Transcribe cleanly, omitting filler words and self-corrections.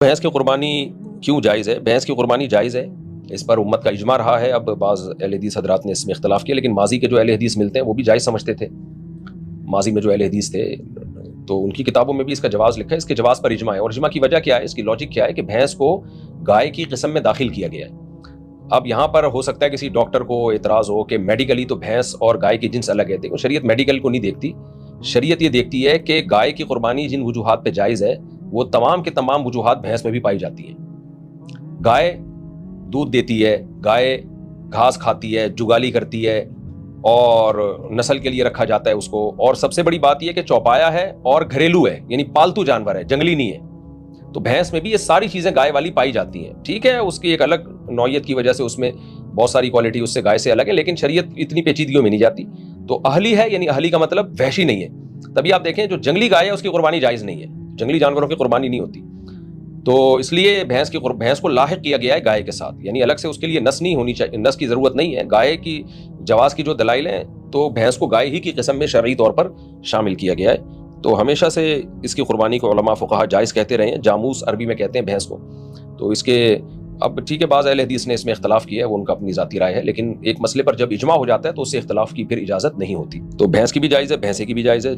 भैंस की कुर्बानी क्यों जायज़ है? भैंस की कुर्बानी जायज़ है, इस पर उम्मत का इजमा रहा है। अब बाज़ अहले हदीस हज़रात ने इसमें इख्तिलाफ़ किया, लेकिन माज़ी के जो अहले हदीस मिलते हैं वो भी जायज़ समझते थे। माज़ी में जो अहले हदीस थे तो उनकी किताबों में भी इसका जवाज़ लिखा है। इसके जवाज़ पर इजमा है, और इजमा की वजह क्या है, इसकी लॉजिक क्या है कि भैंस को गाय की किस्म में दाखिल किया गया है। अब यहाँ पर हो सकता है किसी डॉक्टर को एतराज़ हो कि मेडिकली तो भैंस और गाय की जिन्स अलग है। देखो, शरीयत मेडिकल को नहीं देखती। शरीयत ये देखती है कि गाय की कुर्बानी जिन वजूहात पे जायज़ है, वो तमाम के तमाम वजूहात भैंस में भी पाई जाती हैं। गाय दूध देती है, गाय घास खाती है, जुगाली करती है, और नस्ल के लिए रखा जाता है उसको। और सबसे बड़ी बात यह कि चौपाया है और घरेलू है, यानी पालतू जानवर है, जंगली नहीं है। तो भैंस में भी ये सारी चीजें गाय वाली पाई जाती हैं। ठीक है, उसकी एक अलग नौयत की वजह से उसमें बहुत सारी क्वालिटी उससे गाय से अलग है, लेकिन शरीयत इतनी पेचीदगियों में नहीं जाती। तो अहली है, यानी अहली का मतलब वहशी नहीं है। तभी आप देखें जो जंगली गाय है उसकी कुर्बानी जायज नहीं है, जंगली जानवरों की कुर्बानी नहीं होती। तो इसलिए भैंस को लाहिक किया गया है गाय के साथ, यानी अलग से उसके लिए नस नहीं होनी चाहिए, नस की जरूरत नहीं है। गाय की जवाज की जो दलाइल हैं, तो भैंस को गाय ही की किस्म में शरई तौर पर शामिल किया गया है। तो हमेशा से इसकी कुर्बानी को उलमा फुक़हा जायज़ कहते रहे हैं। जामूस अरबी में कहते हैं भैंस को। तो इसके अब ठीक है, बाज़ अहले हदीस ने इसमें इख्तलाफ किया है, वो उनका अपनी ज़ाती राय है, लेकिन एक मसले पर जब इजमा हो जाता है तो उससे इख्तलाफ की फिर इजाज़त नहीं होती। तो भैंस की भी जायज़ है, भैंसे की भी जायज़ है।